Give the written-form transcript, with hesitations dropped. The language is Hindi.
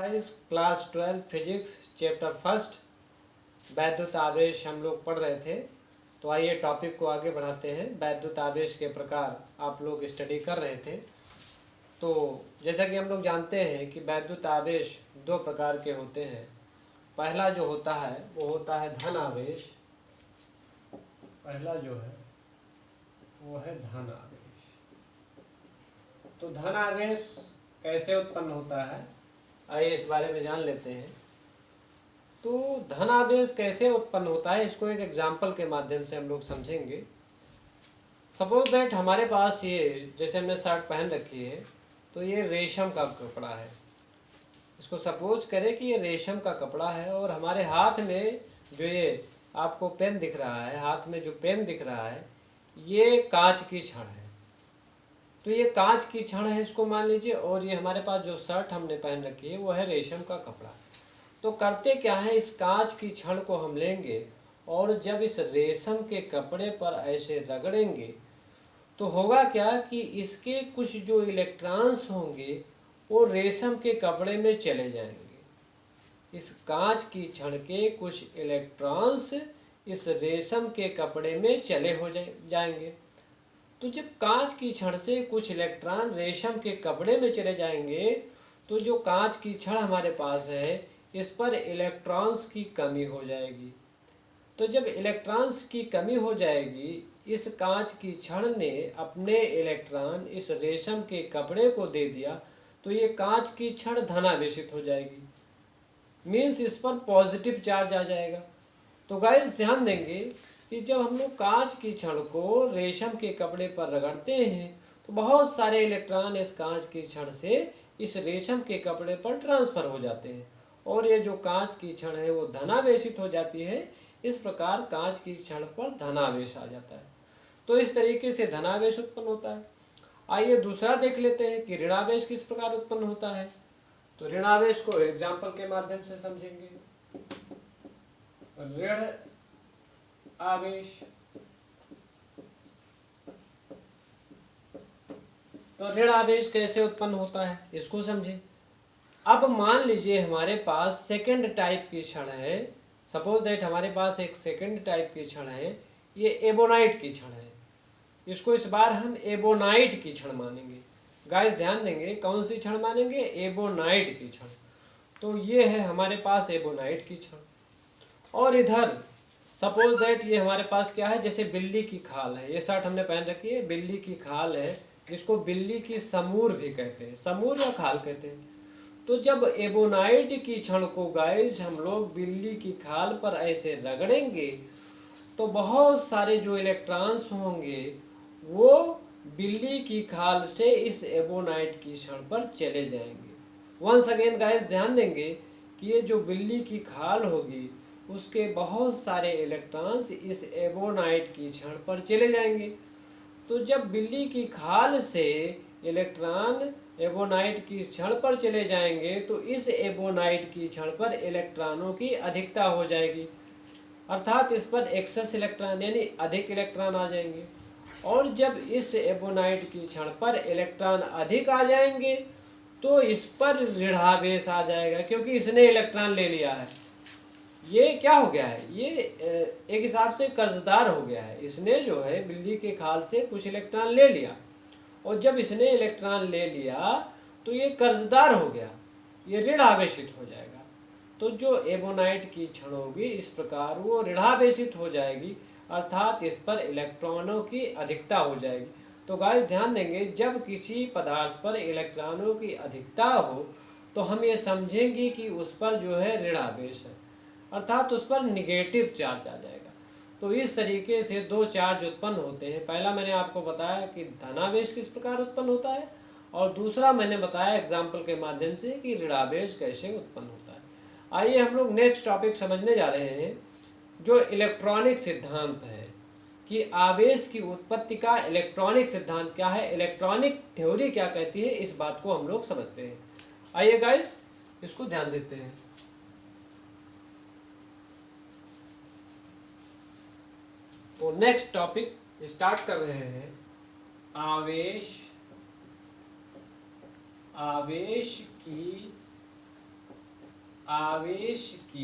Guys class 12 physics chapter first वैद्युत आवेश हम लोग पढ़ रहे थे। तो आइए टॉपिक को आगे बढ़ाते हैं। वैद्युत आवेश के प्रकार आप लोग स्टडी कर रहे थे। तो जैसा कि हम लोग जानते हैं कि वैद्युत आवेश दो प्रकार के होते हैं। पहला जो होता है वो होता है धन आवेश। पहला जो है वो है धन आवेश। तो धन आवेश कैसे उत्पन्न होता है, आइए इस बारे में जान लेते हैं। तो धन आवेश कैसे उत्पन्न होता है इसको एक एग्जाम्पल के माध्यम से हम लोग समझेंगे। सपोज दैट हमारे पास ये जैसे हमने शर्ट पहन रखी है, तो ये रेशम का कपड़ा है। इसको सपोज करें कि ये रेशम का कपड़ा है और हमारे हाथ में जो ये आपको पेन दिख रहा है, हाथ में जो पेन दिख रहा है ये कांच की छड़ है। तो ये कांच की छड़ है इसको मान लीजिए, और ये हमारे पास जो शर्ट हमने पहन रखी है वो है रेशम का कपड़ा। तो करते क्या है, इस कांच की छड़ को हम लेंगे और जब इस रेशम के कपड़े पर ऐसे रगड़ेंगे तो होगा क्या कि इसके कुछ जो इलेक्ट्रॉन्स होंगे वो रेशम के कपड़े में चले जाएंगे। इस कांच की छड़ के कुछ इलेक्ट्रॉन्स इस रेशम के कपड़े में चले हो जाएंगे। तो जब कांच की छड़ से कुछ इलेक्ट्रॉन रेशम के कपड़े में चले जाएंगे तो जो कांच की छड़ हमारे पास है इस पर इलेक्ट्रॉन्स की कमी हो जाएगी। तो जब इलेक्ट्रॉन्स की कमी हो जाएगी, इस कांच की छड़ ने अपने इलेक्ट्रॉन इस रेशम के कपड़े को दे दिया, तो ये कांच की छड़ धनावेशित हो जाएगी। मीन्स इस पर पॉजिटिव चार्ज आ जाएगा। तो गाइस ध्यान देंगे कि जब हम लोग कांच की छड़ को रेशम के कपड़े पर रगड़ते हैं तो बहुत सारे इलेक्ट्रॉन इस कांच की छड़ से इस रेशम के कपड़े पर ट्रांसफर हो जाते हैं और ये जो कांच की छड़ है वो धनावेशित हो जाती है। इस प्रकार कांच की छड़ पर धनावेश आ जाता है। तो इस तरीके से धनावेश उत्पन्न होता है। आइए दूसरा देख लेते हैं कि ऋणावेश किस प्रकार उत्पन्न होता है। तो ऋणावेश को एग्जाम्पल के माध्यम से समझेंगे। ऋण आवेश। तो ऋण आवेश कैसे उत्पन्न होता है इसको समझें। अब मान लीजिए हमारे पास सेकंड टाइप की छड़ है। सपोज दैट हमारे पास एक सेकंड टाइप की छड़ है, ये एबोनाइट की छड़ है। इसको इस बार हम एबोनाइट की छड़ मानेंगे। गाइस ध्यान देंगे, कौन सी छड़ मानेंगे? एबोनाइट की छड़। तो ये है हमारे पास एबोनाइट की छड़। और इधर सपोज दैट ये हमारे पास क्या है, जैसे बिल्ली की खाल है। ये शर्ट हमने पहन रखी है, बिल्ली की खाल है, जिसको बिल्ली की समूर भी कहते हैं, समूर या खाल कहते हैं। तो जब एबोनाइट की छड़ को गाइस हम लोग बिल्ली की खाल पर ऐसे रगड़ेंगे तो बहुत सारे जो इलेक्ट्रॉन्स होंगे वो बिल्ली की खाल से इस एबोनाइट की छड़ पर चले जाएंगे। वंस अगेन गाइस ध्यान देंगे कि ये जो बिल्ली की खाल होगी उसके बहुत सारे इलेक्ट्रॉन्स इस एबोनाइट की छड़ पर चले जाएंगे। तो जब बिल्ली की खाल से इलेक्ट्रॉन एबोनाइट की छड़ पर चले जाएंगे तो इस एबोनाइट की छड़ पर इलेक्ट्रॉनों की अधिकता हो जाएगी, अर्थात इस पर एक्सेस इलेक्ट्रॉन यानी अधिक इलेक्ट्रॉन आ जाएंगे। और जब इस एबोनाइट की छड़ पर इलेक्ट्रॉन अधिक आ जाएंगे तो इस पर ऋणावेश आ जाएगा, क्योंकि इसने इलेक्ट्रॉन ले लिया है। ये क्या हो गया है, ये एक हिसाब से कर्जदार हो गया है। इसने जो है बिल्ली के खाल से कुछ इलेक्ट्रॉन ले लिया, और जब इसने इलेक्ट्रॉन ले लिया तो ये कर्जदार हो गया, ये ऋण आवेशित हो जाएगा। तो जो एबोनाइट की छड़ होगी इस प्रकार वो ऋणावेशित हो जाएगी, अर्थात इस पर इलेक्ट्रॉनों की अधिकता हो जाएगी। तो गाइस ध्यान देंगे, जब किसी पदार्थ पर इलेक्ट्रॉनों की अधिकता हो तो हम ये समझेंगे कि उस पर जो है ऋणावेश है, अर्थात उस पर निगेटिव चार्ज आ जाएगा। तो इस तरीके से दो चार्ज उत्पन्न होते हैं। पहला मैंने आपको बताया कि धनावेश किस प्रकार उत्पन्न होता है, और दूसरा मैंने बताया एग्जाम्पल के माध्यम से कि ऋणावेश कैसे उत्पन्न होता है। आइए हम लोग नेक्स्ट टॉपिक समझने जा रहे हैं, जो इलेक्ट्रॉनिक सिद्धांत है कि आवेश की उत्पत्ति का इलेक्ट्रॉनिक सिद्धांत क्या है, इलेक्ट्रॉनिक थ्योरी क्या कहती है, इस बात को हम लोग समझते हैं। आइए गाइस इसको ध्यान देते हैं। तो नेक्स्ट टॉपिक स्टार्ट कर रहे हैं, आवेश की आवेश की